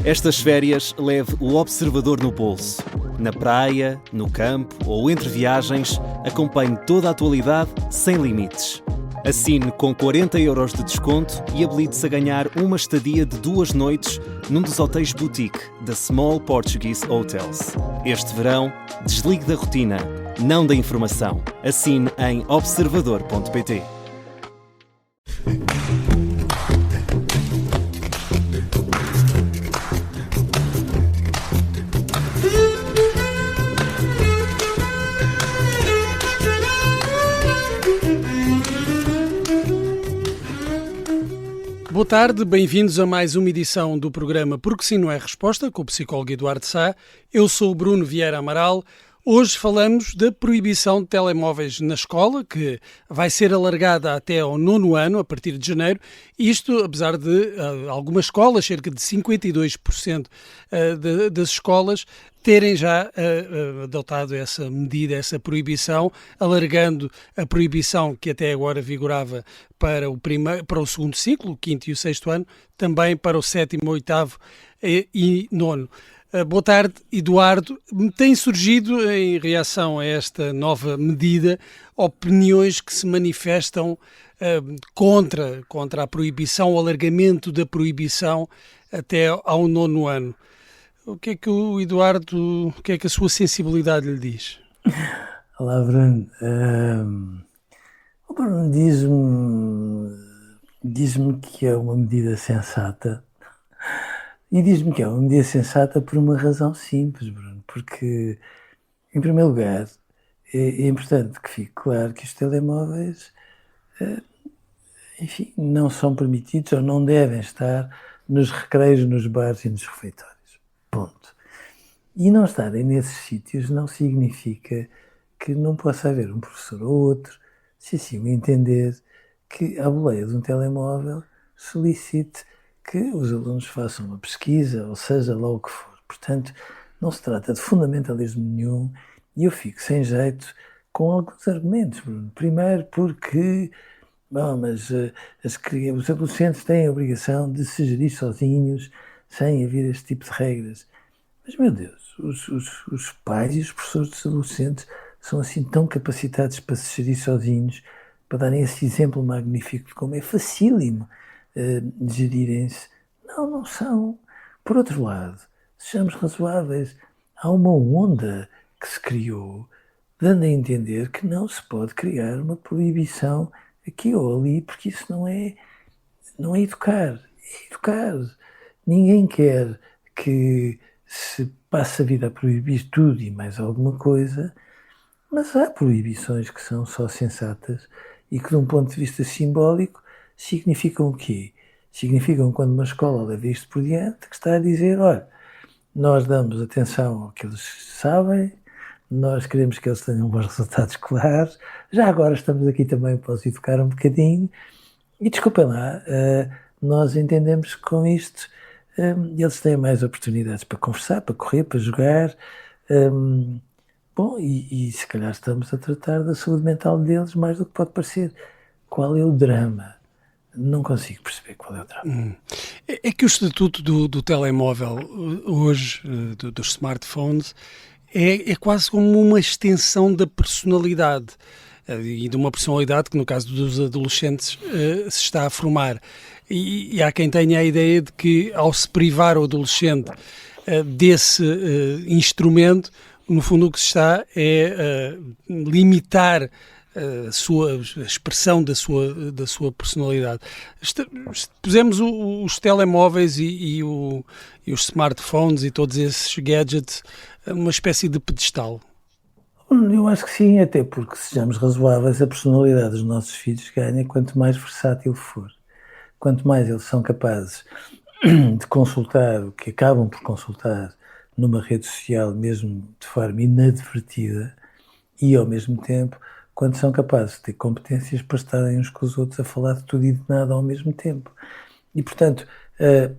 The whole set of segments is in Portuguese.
Estas férias leve o observador no bolso. Na praia, no campo ou entre viagens, acompanhe toda a atualidade sem limites. Assine com 40€ de desconto e habilite-se a ganhar uma estadia de 2 noites num dos hotéis boutique da Small Portuguese Hotels. Este verão, desligue da rotina, não da informação. Assine em observador.pt. Boa tarde, bem-vindos a mais uma edição do programa Porque Sim Não É Resposta, com o psicólogo Eduardo Sá. Eu sou o Bruno Vieira Amaral. Hoje falamos da proibição de telemóveis na escola, que vai ser alargada até ao 9º ano, a partir de janeiro. Isto, apesar de algumas escolas, cerca de 52% das escolas, terem já adotado essa medida, essa proibição, alargando a proibição que até agora vigorava para o segundo ciclo, o 5º e o 6º ano, também para o 7º, 8º e 9º. Boa tarde, Eduardo. Tem surgido, em reação a esta nova medida, opiniões que se manifestam contra a proibição, o alargamento da proibição até ao 9º ano. O que é que o Eduardo, o que é que a sua sensibilidade lhe diz? Olá, Bruno. O Bruno diz-me que é uma medida sensata. E diz-me que é uma medida sensata por uma razão simples, Bruno. Porque, em primeiro lugar, é importante que fique claro que os telemóveis, enfim, não são permitidos ou não devem estar nos recreios, nos bares e nos refeitórios. Ponto. E não estarem nesses sítios não significa que não possa haver um professor ou outro, se assim o entender, que à boleia de um telemóvel solicite que os alunos façam uma pesquisa, ou seja lá o que for. Portanto, não se trata de fundamentalismo nenhum e eu fico sem jeito com alguns argumentos, Bruno. Primeiro porque, mas os adolescentes têm a obrigação de se gerir sozinhos sem haver este tipo de regras. Mas, meu Deus, os pais e os professores dos adolescentes são assim tão capacitados para se gerir sozinhos, para darem esse exemplo magnífico de como é facílimo de gerirem-se. Não são. Por outro lado, sejamos razoáveis, há uma onda que se criou, dando a entender que não se pode criar uma proibição aqui ou ali, porque isso não é educar. É educar. Ninguém quer que se passe a vida a proibir tudo e mais alguma coisa, mas há proibições que são só sensatas e que, de um ponto de vista simbólico, significam o quê? Significam, quando uma escola leva isto por diante, que está a dizer, olha, nós damos atenção ao que eles sabem, nós queremos que eles tenham bons resultados escolares, já agora estamos aqui também para os educar um bocadinho, e desculpem lá, nós entendemos que com isto eles têm mais oportunidades para conversar, para correr, para jogar, e se calhar estamos a tratar da saúde mental deles mais do que pode parecer. Qual é o drama? Não consigo perceber qual é o drama. É que o estatuto do telemóvel hoje, dos smartphones, é quase como uma extensão da personalidade, e de uma personalidade que, no caso dos adolescentes, se está a formar. E há quem tenha a ideia de que, ao se privar o adolescente desse instrumento, no fundo o que se está é limitar a expressão da sua personalidade. Pusemos os telemóveis e os smartphones e todos esses gadgets uma espécie de pedestal. Eu acho que sim, até porque, sejamos razoáveis, a personalidade dos nossos filhos ganha quanto mais versátil for. Quanto mais eles são capazes de consultar o que acabam por consultar numa rede social, mesmo de forma inadvertida, e ao mesmo tempo quando são capazes de ter competências para estarem uns com os outros a falar de tudo e de nada ao mesmo tempo. E, portanto,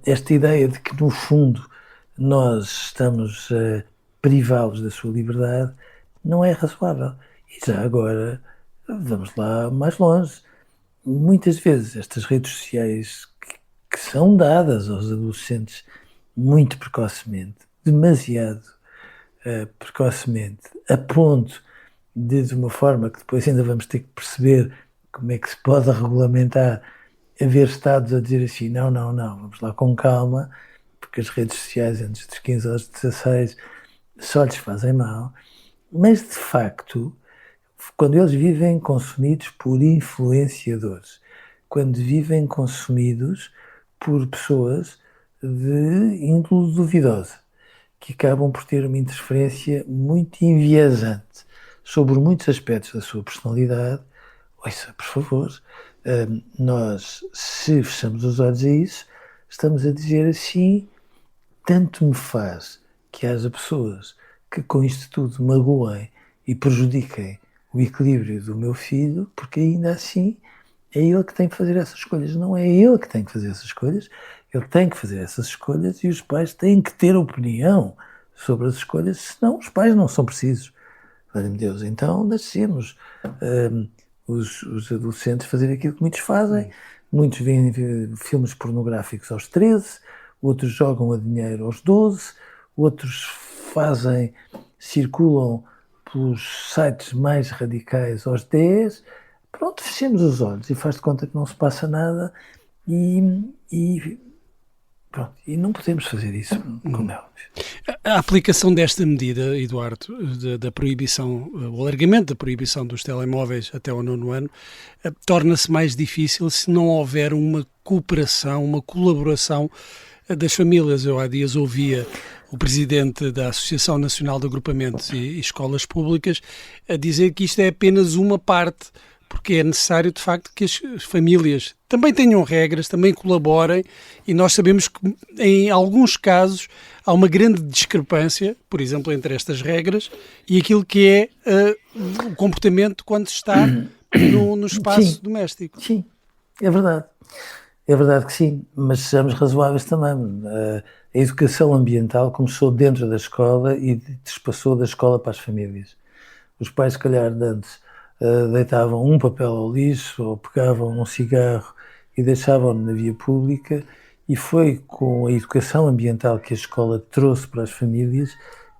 esta ideia de que, no fundo, nós estamos a privá-los da sua liberdade não é razoável. E já agora, vamos lá mais longe. Muitas vezes estas redes sociais que são dadas aos adolescentes muito precocemente, demasiado precocemente, a ponto de uma forma que depois ainda vamos ter que perceber como é que se pode regulamentar, haver Estados a dizer assim, não, vamos lá com calma, porque as redes sociais antes dos 15 aos 16 só lhes fazem mal, mas de facto, quando eles vivem consumidos por influenciadores, quando vivem consumidos por pessoas de índole duvidosa, que acabam por ter uma interferência muito enviesante sobre muitos aspectos da sua personalidade, ouça, por favor, nós, se fechamos os olhos a isso, estamos a dizer assim, tanto me faz que haja pessoas que com isto tudo magoem e prejudiquem o equilíbrio do meu filho, porque ainda assim é ele que tem que fazer essas escolhas, não é ele que tem que fazer essas escolhas, ele tem que fazer essas escolhas e os pais têm que ter opinião sobre as escolhas, senão os pais não são precisos. Valha-me Deus, então deixemos os adolescentes fazer aquilo que muitos fazem. Muitos veem filmes pornográficos aos 13, outros jogam a dinheiro aos 12, outros circulam pelos sites mais radicais aos 10. Pronto, fechemos os olhos e faz de conta que não se passa nada e pronto, e não podemos fazer isso, como é óbvio. A aplicação desta medida, Eduardo, da proibição, o alargamento da proibição dos telemóveis até ao 9º ano, torna-se mais difícil se não houver uma cooperação, uma colaboração das famílias. Eu há dias ouvia o presidente da Associação Nacional de Agrupamentos e Escolas Públicas a dizer que isto é apenas uma parte, porque é necessário, de facto, que as famílias também tenham regras, também colaborem, e nós sabemos que, em alguns casos, há uma grande discrepância, por exemplo, entre estas regras e aquilo que é o comportamento quando se está no espaço doméstico. Sim, é verdade. É verdade que sim, mas sejamos razoáveis também. A educação ambiental começou dentro da escola e despassou da escola para as famílias. Os pais, se calhar, antes deitavam um papel ao lixo ou pegavam um cigarro e deixavam-no na via pública, e foi com a educação ambiental que a escola trouxe para as famílias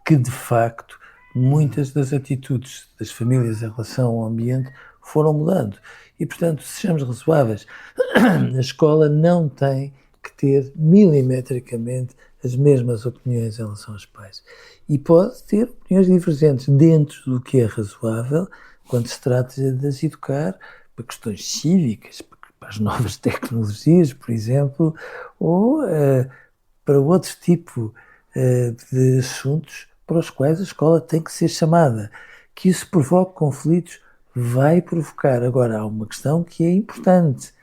que, de facto, muitas das atitudes das famílias em relação ao ambiente foram mudando. E, portanto, sejamos razoáveis. A escola não tem que ter milimetricamente as mesmas opiniões em relação aos pais. E pode ter opiniões divergentes dentro do que é razoável, quando se trata de as educar para questões cívicas, para as novas tecnologias, por exemplo, ou para outro tipo de assuntos para os quais a escola tem que ser chamada. Que isso provoque conflitos, vai provocar. Agora, há uma questão que é importante.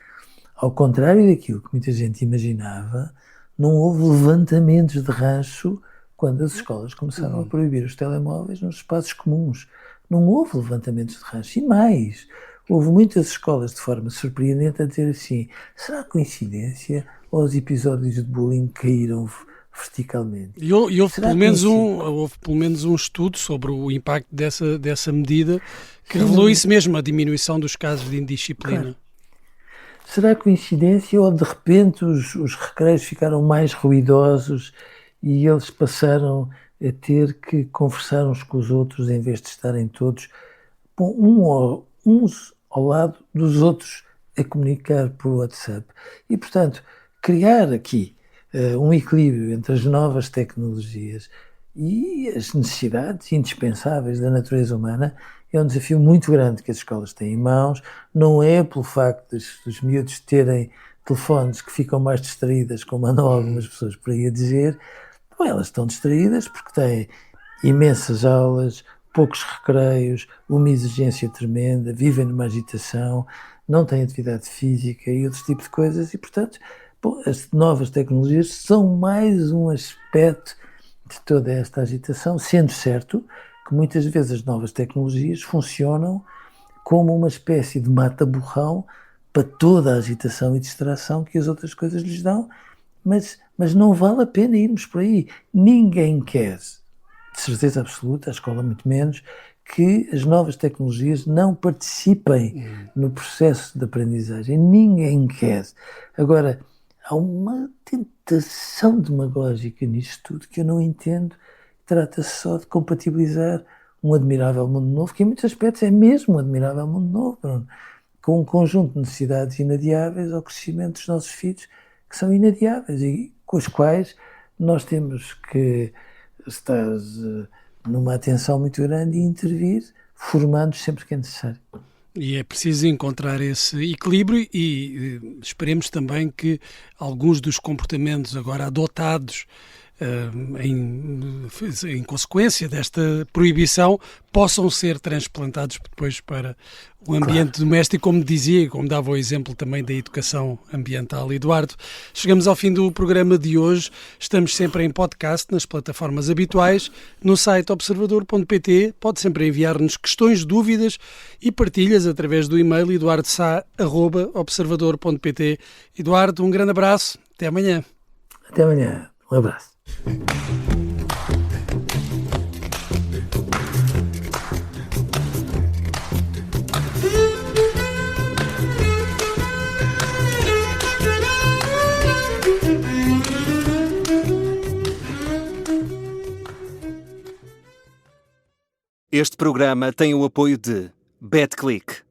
Ao contrário daquilo que muita gente imaginava, não houve levantamentos de rancho quando as escolas começaram a proibir os telemóveis nos espaços comuns. Não houve levantamentos de rancho. E mais, houve muitas escolas de forma surpreendente a dizer assim, será coincidência ou os episódios de bullying caíram verticalmente? E houve pelo menos um estudo sobre o impacto dessa medida que revelou isso mesmo, a diminuição dos casos de indisciplina. Claro. Será coincidência ou de repente os recreios ficaram mais ruidosos e eles passaram a ter que conversar uns com os outros em vez de estarem todos uns ao lado dos outros a comunicar por WhatsApp? E, portanto, criar aqui um equilíbrio entre as novas tecnologias e as necessidades indispensáveis da natureza humana é um desafio muito grande que as escolas têm em mãos. Não é pelo facto dos miúdos terem telefones que ficam mais distraídas, como andam algumas pessoas por aí a dizer. Bom, elas estão distraídas porque têm imensas aulas, poucos recreios, uma exigência tremenda, vivem numa agitação, não têm atividade física e outros tipos de coisas e, portanto, as novas tecnologias são mais um aspecto de toda esta agitação, sendo certo que muitas vezes as novas tecnologias funcionam como uma espécie de mata-borrão para toda a agitação e distração que as outras coisas lhes dão, mas não vale a pena irmos por aí. Ninguém quer, de certeza absoluta, a escola muito menos, que as novas tecnologias não participem no processo de aprendizagem. Ninguém quer. Agora, há uma tentação demagógica nisto tudo que eu não entendo. Trata-se só de compatibilizar um admirável mundo novo, que em muitos aspectos é mesmo um admirável mundo novo, Bruno, com um conjunto de necessidades inadiáveis ao crescimento dos nossos filhos, que são inadiáveis e com os quais nós temos que estar numa atenção muito grande e intervir, formando sempre que é necessário. E é preciso encontrar esse equilíbrio e esperemos também que alguns dos comportamentos agora adotados em consequência desta proibição possam ser transplantados depois para o ambiente doméstico, como dizia, como dava o exemplo também da educação ambiental. Eduardo, chegamos ao fim do programa de hoje. Estamos sempre em podcast nas plataformas habituais, no site observador.pt. Pode sempre enviar-nos questões, dúvidas e partilhas através do e-mail eduardosá@observador.pt. Eduardo, um grande abraço. Até amanhã. Até amanhã. Um abraço. Este programa tem o apoio de BetClick.